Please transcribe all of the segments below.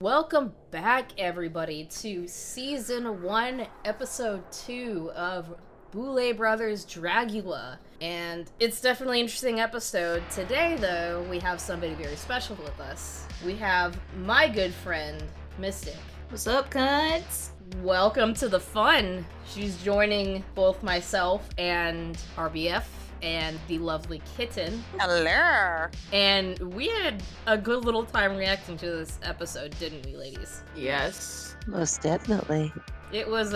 Welcome back, everybody, to Season 1, Episode 2 of Boulet Brothers Dragula. And it's definitely an interesting episode. Today, though, we have somebody very special with us. We have my good friend, Mystic. What's up, cunts? Welcome to the fun. She's joining both myself and RBF and the lovely Kitten. Hello. And we had a good little time reacting to this episode, didn't we, ladies? Yes. Most definitely. It was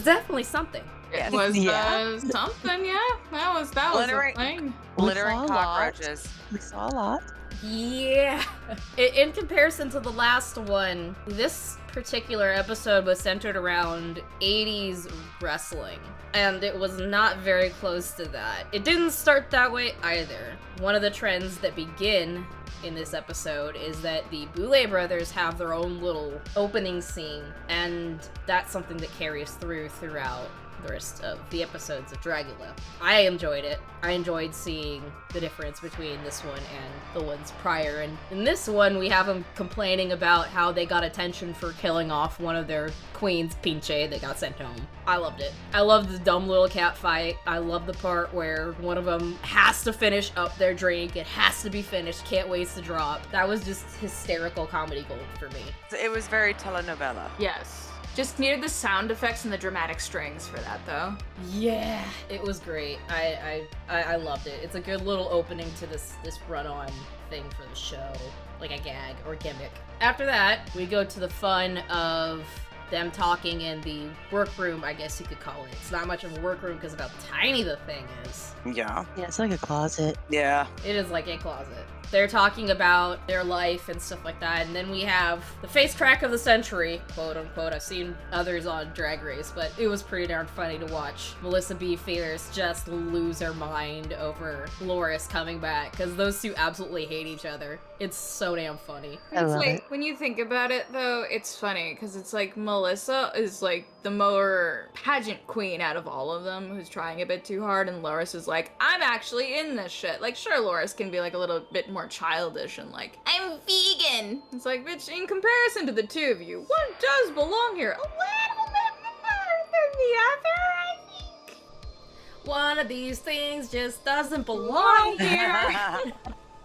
definitely something. Yes. It was Yeah. something, yeah. That was a thing. Glittering cockroaches. We saw a lot. Yeah. In comparison to the last one, this particular episode was centered around 80s wrestling, and it was not very close to that. It didn't start that way either. One of the trends that begin in this episode is that the Boulet brothers have their own little opening scene, and that's something that carries throughout the rest of the episodes of Dragula. I enjoyed it. I enjoyed seeing the difference between this one and the ones prior. And in this one, we have them complaining about how they got attention for killing off one of their queens, Pinche, that got sent home. I loved it. I loved the dumb little cat fight. I love the part where one of them has to finish up their drink. It has to be finished. Can't waste the drop. That was just hysterical comedy gold for me. It was very telenovela. Yes. Just needed the sound effects and the dramatic strings for that, though. Yeah, it was great. I loved it. It's a good little opening to this run-on thing for the show, like a gag or gimmick. After that, we go to the fun of them talking in the workroom, I guess you could call it. It's not much of a workroom because of how tiny the thing is. Yeah. Yeah, it's like a closet. Yeah. It is like a closet. They're talking about their life and stuff like that, and then we have the face crack of the century, quote unquote. I've seen others on Drag Race, but it was pretty darn funny to watch Melissa B. Fierce just lose her mind over Loris coming back, because those two absolutely hate each other. It's so damn funny. I It's love like, it. when you think about it, though, it's funny, because it's like Melissa is like the more pageant queen out of all of them, who's trying a bit too hard, and Loris is like, I'm actually in this shit. Like, sure, Loris can be like a little bit more childish and like, I'm vegan. It's like, bitch, in comparison to the two of you, one does belong here a little bit more than the other, I think. One of these things just doesn't belong here.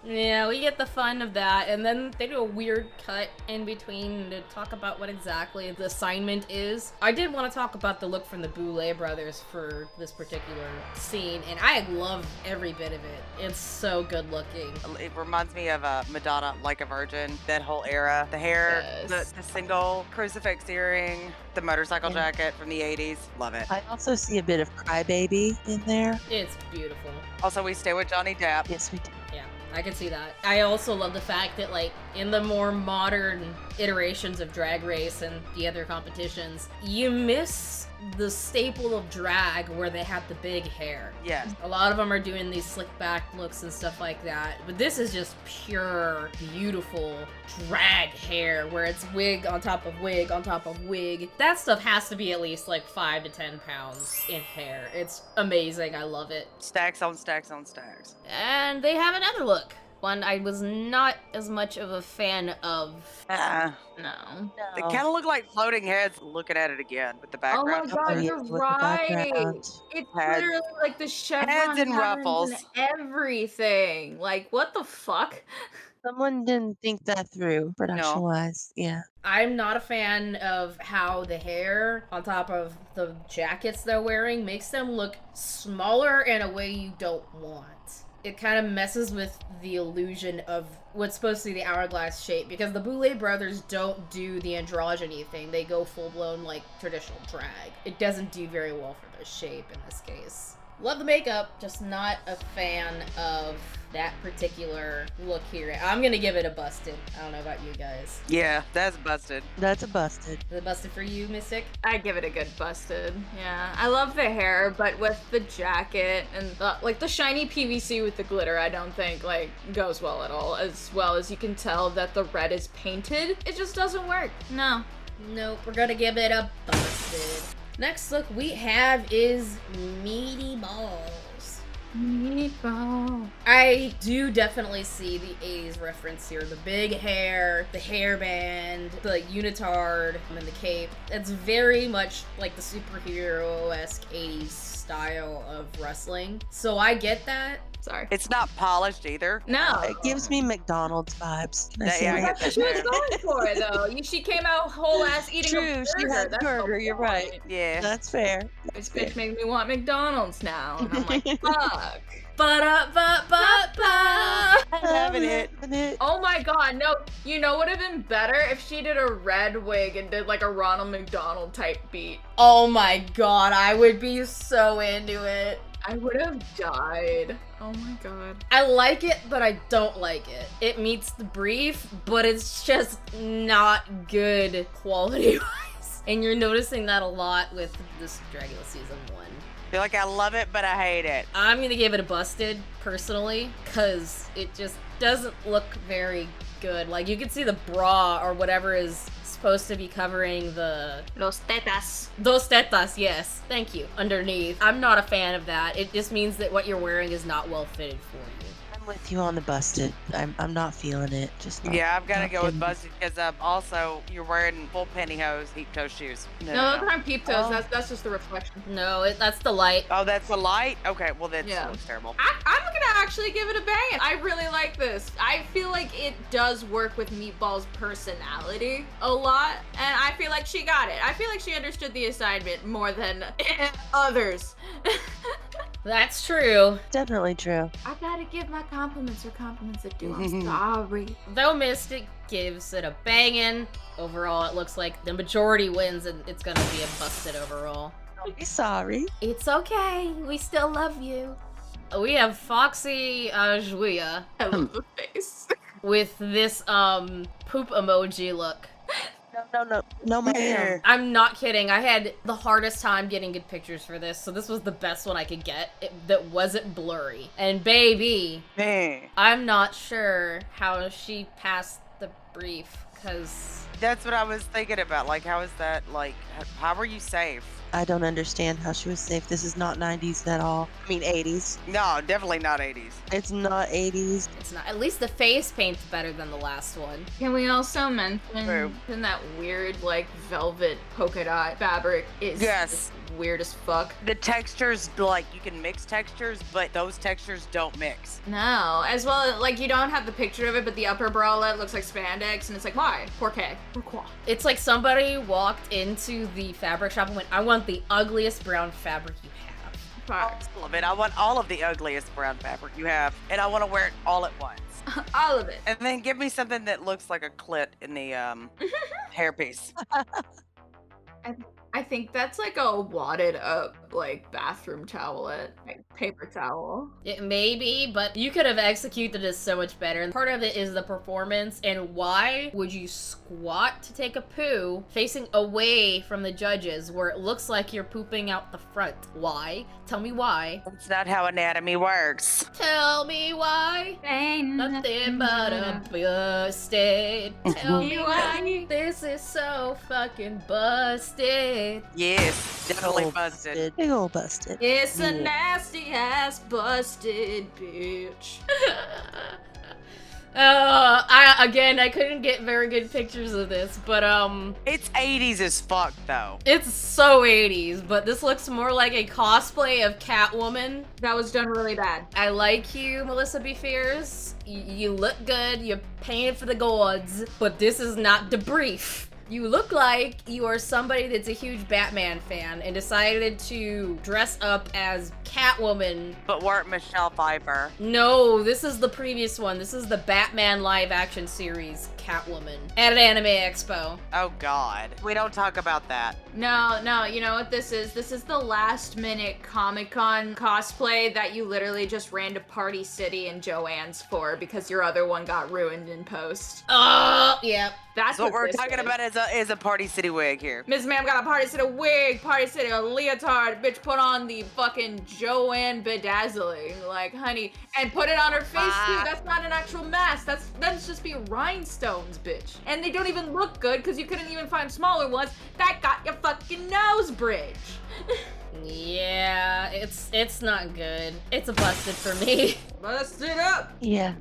Yeah, we get the fun of that, and then they do a weird cut in between to talk about what exactly the assignment is. I did want to talk about the look from the Boulet brothers for this particular scene, and I love every bit of it. It's so good looking. It reminds me of Madonna, Like a Virgin, that whole era. The hair, Yes. the single crucifix earring, the motorcycle Yeah. jacket from the 80s. Love it. I also see a bit of Crybaby in there. It's beautiful. Also, we stay with Johnny Depp. Yes, we do. Yeah, I can see that. I also love the fact that, like, in the more modern iterations of Drag Race and the other competitions, you miss the staple of drag where they have the big hair. Yes. A lot of them are doing these slick back looks and stuff like that, but this is just pure, beautiful drag hair where it's wig on top of wig on top of wig. That stuff has to be at least like 5 to 10 pounds in hair. It's amazing. I love it. Stacks on stacks on stacks. And they have another look. One I was not as much of a fan of. No. They kind of look like floating heads looking at it again with the Oh my background. god, yeah, you're with the right. background. It's Heads. literally like the chevron Heads and patterns ruffles. and everything. Like, what the fuck? Someone didn't think that through, production-wise. Yeah. I'm not a fan of how the hair on top of the jackets they're wearing makes them look smaller in a way you don't want. It kind of messes with the illusion of what's supposed to be the hourglass shape, because the Boulet brothers don't do the androgyny thing. They go full-blown, like, traditional drag. It doesn't do very well for their shape in this case. Love the makeup, just not a fan of that particular look here. I'm gonna give it a busted. I don't know about you guys. Yeah, that's busted. That's a busted. Is it busted for you, Mystic? I give it a good busted. Yeah, I love the hair, but with the jacket and like the shiny PVC with the glitter, I don't think like goes well at all. As well as you can tell that the red is painted, it just doesn't work. No. Nope, we're gonna give it a busted. Next look we have is Meaty Balls. Meatball. I do definitely see the 80s reference here. The big hair, the hairband, the unitard, and the cape. It's very much like the superhero-esque 80s style of wrestling. So I get that. Sorry. It's not polished either. No. It gives me McDonald's vibes. Can I say Yeah, I that? get that She was too. going for it though. She came out whole ass eating a True, burger. she had the That's burger, you're point. right. Yeah. That's fair. This That's fair. bitch made me want McDonald's now. And I'm like, fuck. Ba-da-ba-ba-ba! Having it. Oh my god, no. You know what would have been better if she did a red wig and did like a Ronald McDonald type beat. Oh my god, I would be so into it. I would have died. Oh my god. I like it, but I don't like it. It meets the brief, but it's just not good quality-wise. And you're noticing that a lot with this Dragula season 1. I feel like I love it, but I hate it. I'm gonna give it a busted, personally, because it just doesn't look very good. Like, you can see the bra or whatever is supposed to be covering the... Los tetas. Dos tetas, yes. Thank you. Underneath. I'm not a fan of that. It just means that what you're wearing is not well fitted for you. I'm with you on the busted. I'm not feeling it. Just not, Yeah, I've got to not go with getting- busted because also you're wearing full pantyhose, heat toe shoes. No, those aren't peep toes. Oh. That's just the reflection. No, that's the light. Oh, that's the light? Okay, well, that Yeah. looks terrible. I'm gonna actually give it a bang. I really like this. I feel like it does work with Meatball's personality a lot, and I feel like she got it. I feel like she understood the assignment more than others. That's true. Definitely true. I gotta give my compliments where compliments are due. I'm sorry. Though Mystic gives it a bangin', overall it looks like the majority wins and it's gonna be a busted overall. Don't be sorry. It's okay. We still love you. We have Foxy Qween I love the face. with this poop emoji look. No, ma'am. I'm not kidding. I had the hardest time getting good pictures for this, so this was the best one I could get that wasn't blurry. And baby, Man, I'm not sure how she passed the brief, because... that's what I was thinking about. Like, how is that, like, how were you safe? I don't understand how she was safe. This is not 90s at all. I mean 80s. No, definitely not 80s. It's not 80s. It's not. At least the face paint's better than the last one. Can we also True. mention that weird, like, velvet polka dot fabric is Yes. weird as fuck? The textures, like, you can mix textures, but those textures don't mix. No, as well, like, you don't have the picture of it, but the upper bralette looks like spandex, and it's like, why? Pourquoi? Pourquoi? It's like somebody walked into the fabric shop and went, I want the ugliest brown fabric you have. Facts. All of it. I want all of the ugliest brown fabric you have, and I want to wear it all at once. All of it. And then give me something that looks like a clit in the hairpiece. I think that's like a wadded up, like, bathroom towelette, like paper towel. It may be, but you could have executed this so much better. And part of it is the performance, and why would you squat to take a poo facing away from the judges where it looks like you're pooping out the front? Why? Tell me why. That's not how anatomy works. Tell me why. Ain't Nothing but a busted. Tell me why. This is so fucking busted. Yes, definitely Big ol' busted. Big ol' busted. It's a Yeah. nasty ass busted bitch. I couldn't get very good pictures of this, but It's 80s as fuck, though. it's so 80s, but this looks more like a cosplay of Catwoman. That was done really bad. I like you, Melissa B. Fierce. You look good, you're paying for the gods, but this is not the brief. You look like you are somebody that's a huge Batman fan and decided to dress up as Catwoman. But weren't Michelle Pfeiffer. No, this is the previous one. This is the Batman live action series, Catwoman, at an anime expo. Oh, God. We don't talk about that. No, you know what this is? This is the last minute Comic-Con cosplay that you literally just ran to Party City and Joanne's for because your other one got ruined in post. Oh, yep. That's So what we're this talking is. about is a Party City wig here. Ms. Ma'am got a Party City wig, Party City a leotard, bitch put on the fucking Joanne bedazzling, like, honey, and put it on her face too. That's not an actual mask. That's just be rhinestones, bitch. And they don't even look good because you couldn't even find smaller ones that got your fucking nose bridge. Yeah, it's not good. It's a busted for me. Bust it up! Yeah.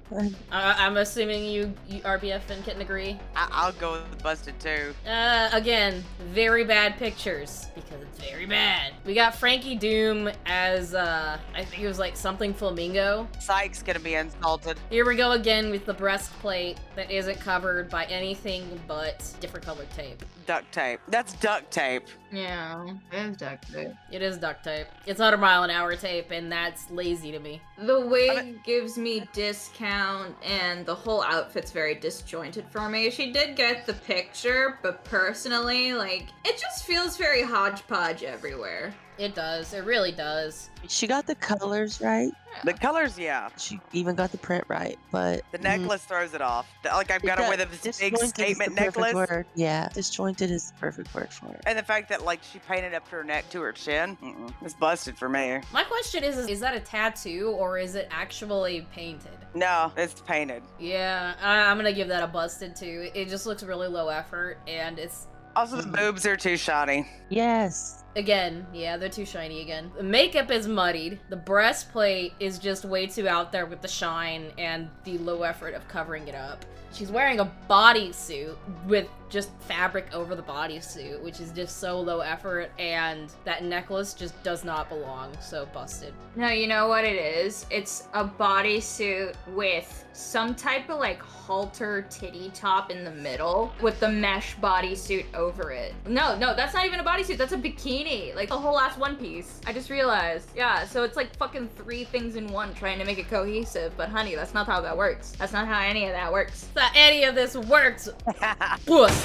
I'm assuming you RBF and Kitten agree. I'll go with busted too. Again, very bad pictures because it's very bad. We got Frankie Doom as I think it was like something flamingo. Psyche's gonna be insulted. Here we go again with the breastplate that isn't covered by anything but different colored tape. Duct tape. That's duct tape. Yeah, it is duct tape. It is duct tape. It's 100 mile an hour tape, and that's lazy to me. The wig gives me discount, and the whole outfit's very disjointed for me. She did get the picture, but personally, like, it just feels very hodgepodge everywhere. It does. It really does. She got the colors right. The colors, yeah. She even got the print right, but The necklace throws it off. Like I've got to wear this big statement necklace. Word. Yeah, disjointed is the perfect word for it. And the fact that like she painted up to her neck to her chin, it's busted for me. My question is that a tattoo or is it actually painted? No, it's painted. Yeah, I'm gonna give that a busted too. It just looks really low effort, and it's... Also, the boobs are too shiny. Yes. Again, yeah, they're too shiny again. The makeup is muddied. The breastplate is just way too out there with the shine and the low effort of covering it up. She's wearing a bodysuit with just fabric over the bodysuit, which is just so low effort, and that necklace just does not belong, so busted. No, you know what it is? It's a bodysuit with some type of like halter titty top in the middle with the mesh bodysuit over it. No, that's not even a bodysuit. That's a bikini. Like a whole ass one piece. I just realized. Yeah, so it's like fucking 3 things in one trying to make it cohesive. But honey, that's not how that works. That's not how any of that works. That any of this works. Puss.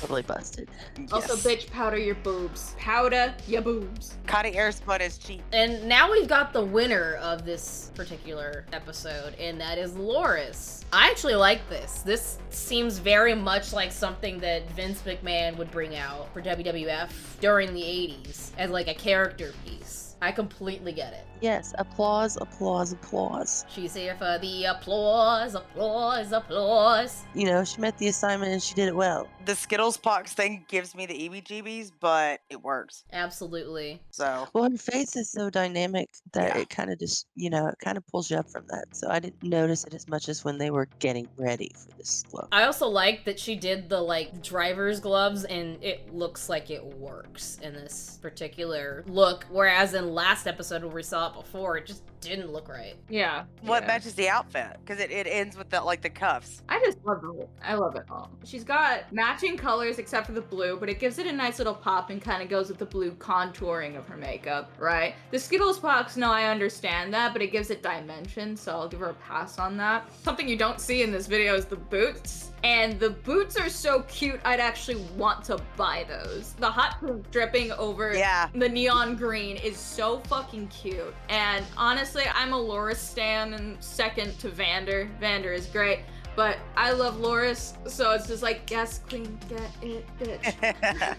Totally busted. Also, bitch, powder your boobs. Powder your boobs. Connie Airspun is cheap. And now we've got the winner of this particular episode, and that is Loris. I actually like this. This seems very much like something that Vince McMahon would bring out for WWF during the 80s as like a character piece. I completely get it. Yes, applause, applause, applause. She's here for the applause, applause, applause. You know, she met the assignment and she did it well. The Skittles pox thing gives me the EBGBs, but it works. Absolutely. So Well, her face is so dynamic that Yeah. it kind of just, it kind of pulls you up from that. So I didn't notice it as much as when they were getting ready for this look. I also like that she did the like driver's gloves and it looks like it works in this particular look, whereas in last episode when we saw it before, it just didn't look right. Yeah. what yeah. matches the outfit? Because it ends with the like the cuffs. I just love it. I love it all. She's got matching colors except for the blue, but it gives it a nice little pop and kind of goes with the blue contouring of her makeup, right? The Skittles box, no, I understand that, but it gives it dimension, so I'll give her a pass on that. Something you don't see in this video is the boots. And the boots are so cute, I'd actually want to buy those. The hot pink dripping over Yeah. the neon green is so fucking cute. And honestly, I'm a Loris stan and second to Vander. Vander is great. But I love Loris, so it's just like, yes, queen, get it, bitch.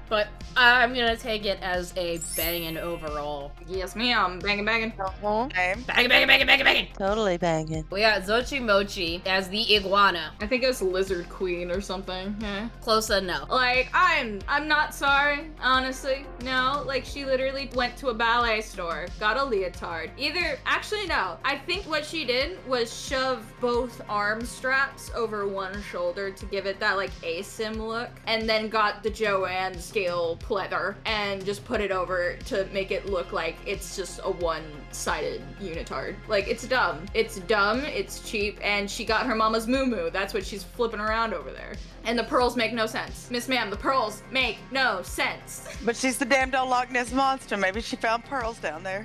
But I'm gonna take it as a banging overall. Yes, ma'am. Bangin', bangin'. Same. Banging, banging, banging, banging, banging! Totally banging. We got Zochi Mochi as the Iguana. I think it was Lizard Queen or something. Yeah. Close enough. Like, I'm not sorry, honestly. No, like, she literally went to a ballet store, got a leotard. Actually, no. I think what she did was shove both arm straps over one shoulder to give it that, like, asim look, and then got the Joanne scale pleather and just put it over to make it look like it's just a one-sided unitard. Like, it's dumb. It's dumb, it's cheap, and she got her mama's moo-moo. That's what she's flipping around over there. And the pearls make no sense. Miss ma'am, the pearls make no sense. But she's the damn old Loch Ness monster. Maybe she found pearls down there.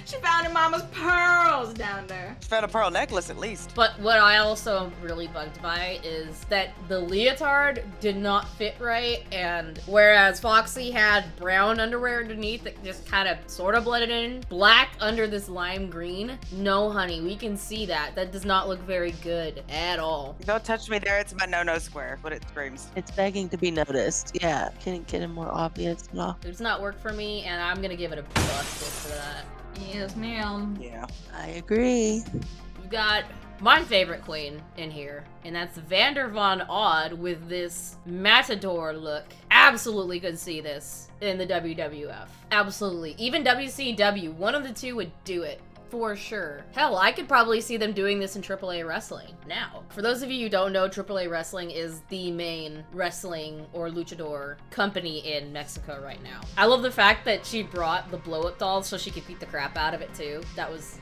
She found her mama's pearls down there. She found a pearl necklace at least. But what I also am really bugged by is that the leotard did not fit right, and whereas Foxy had brown underwear underneath that just kind of sort of blended in, black under this lime green, no honey, we can see that. That does not look very good at all. Don't touch me there. It's my no-no square. What it screams. It's begging to be noticed. Yeah, can it get it more obvious? No. It does not work for me, and I'm gonna give it a busted for that. Yes, ma'am. Yeah. I agree. We've got my favorite queen in here, and that's Vander Von Odd with this matador look. absolutely could see this in the WWF. Absolutely. Even WCW, one of the two would do it. For sure. Hell, I could probably see them doing this in AAA wrestling now. For those of you who don't know, AAA wrestling is the main wrestling or luchador company in Mexico right now. I love the fact that she brought the blow-up doll so she could beat the crap out of it too. That was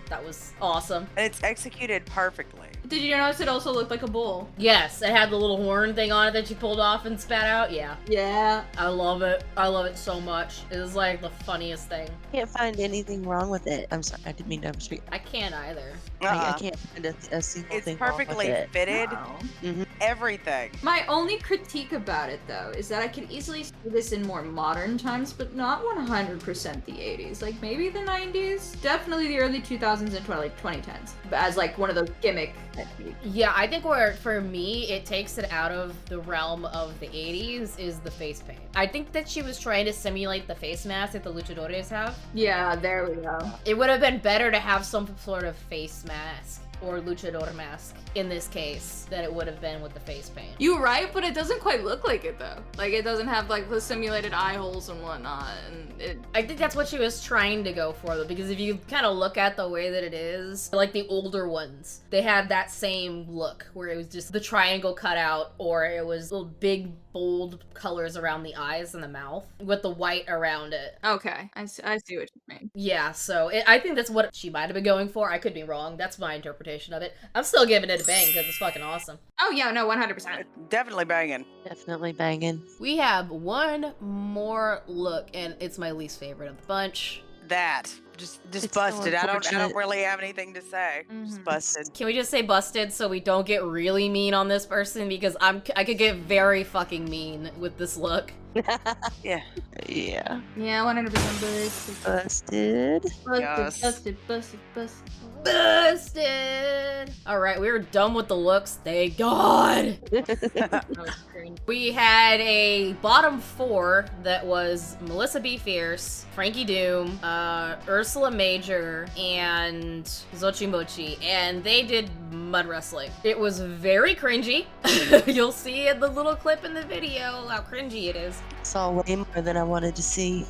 awesome. And it's executed perfectly. Did you notice it also looked like a bull? Yes, it had the little horn thing on it that she pulled off and spat out. Yeah. Yeah. I love it. I love it so much. It is like the funniest thing. Can't find anything wrong with it. I'm sorry, I didn't mean to overspeak. I can't either. I can't find a single It's thing wrong with perfectly it. fitted. Wow. Everything. My only critique about it, though, is that I could easily see this in more modern times, but not 100% the 80s. Like, maybe the 90s? Definitely the early 2000s and 2010s. But as, like, one of those gimmick techniques. Yeah, I think where, for me, it takes it out of the realm of the 80s is the face paint. I think that she was trying to simulate the face mask that the luchadores have. Yeah, there we go. It would have been better to have some sort of face mask or luchador mask in this case than it would have been with the face paint. You're right, but it doesn't quite look like it, though. Like, it doesn't have, like, the simulated eye holes and whatnot, and it... I think that's what she was trying to go for, though, because if you kind of look at the way that it is, like the older ones, they had that same look, where it was just the triangle cut out, or it was little big, bold colors around the eyes and the mouth, with the white around it. Okay, I see what you mean. Yeah, so I think that's what she might have been going for. I could be wrong. That's my interpretation of it. I'm still giving it a bang, because it's fucking awesome. Oh, yeah, no, 100%. Definitely banging. Definitely banging. We have one more look, and it's my least favorite of the bunch. That. Just It's so busted. I don't unfortunate. really have anything to say. Just busted. Can we just say busted so we don't get really mean on this person? Because I could get very fucking mean with this look. Yeah. Yeah. Yeah, 100% busted. Busted. Yes. Busted! Alright, we were done with the looks. Thank God! We had a bottom four that was Melissa B. Fierce, Frankie Doom, Ursula Major, and Xochimochi, and they did mud wrestling. It was very cringy. You'll see in the little clip in the video how cringy it is. Saw way more than I wanted to see.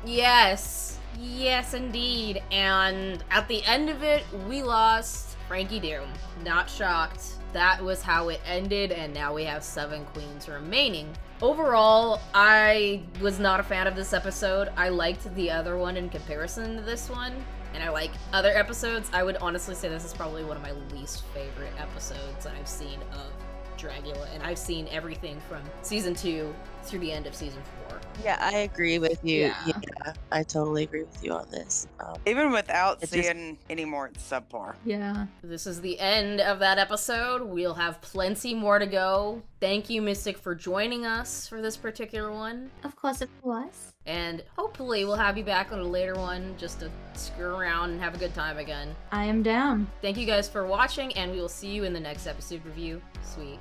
Yes. Yes, indeed. And at the end of it, we lost Frankie Doom. Not shocked. That was how it ended, and now we have 7 queens remaining. Overall, I was not a fan of this episode. I liked the other one in comparison to this one, and I like other episodes. I would honestly say this is probably one of my least favorite episodes that I've seen of Dragula, and I've seen everything from season 2 through the end of season 4. Yeah, I agree with you. Yeah. I totally agree with you on this. Even without It just- seeing any more, it's subpar. Yeah. This is the end of that episode. We'll have plenty more to go. Thank you, Mystic, for joining us for this particular one. Of course it was. And hopefully we'll have you back on a later one just to screw around and have a good time again. I am down. Thank you guys for watching, and we will see you in the next episode review. Sweet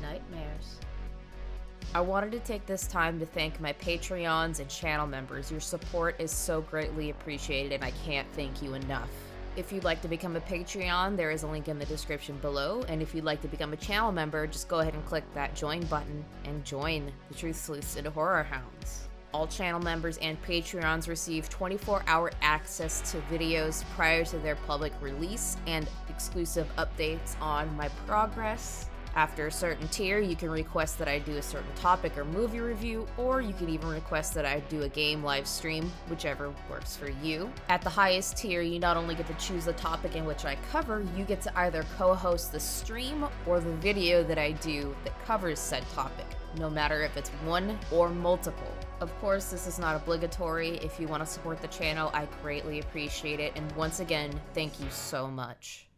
nightmares. I wanted to take this time to thank my Patreons and channel members. Your support is so greatly appreciated, and I can't thank you enough. If you'd like to become a Patreon, there is a link in the description below, and if you'd like to become a channel member, just go ahead and click that join button and join the Truth Sleuths and Horror Hounds. All channel members and Patreons receive 24-hour access to videos prior to their public release and exclusive updates on my progress. After a certain tier, you can request that I do a certain topic or movie review, or you can even request that I do a game live stream, whichever works for you. At the highest tier, you not only get to choose the topic in which I cover, you get to either co-host the stream or the video that I do that covers said topic, no matter if it's one or multiple. Of course, this is not obligatory. If you want to support the channel, I greatly appreciate it, and once again, thank you so much.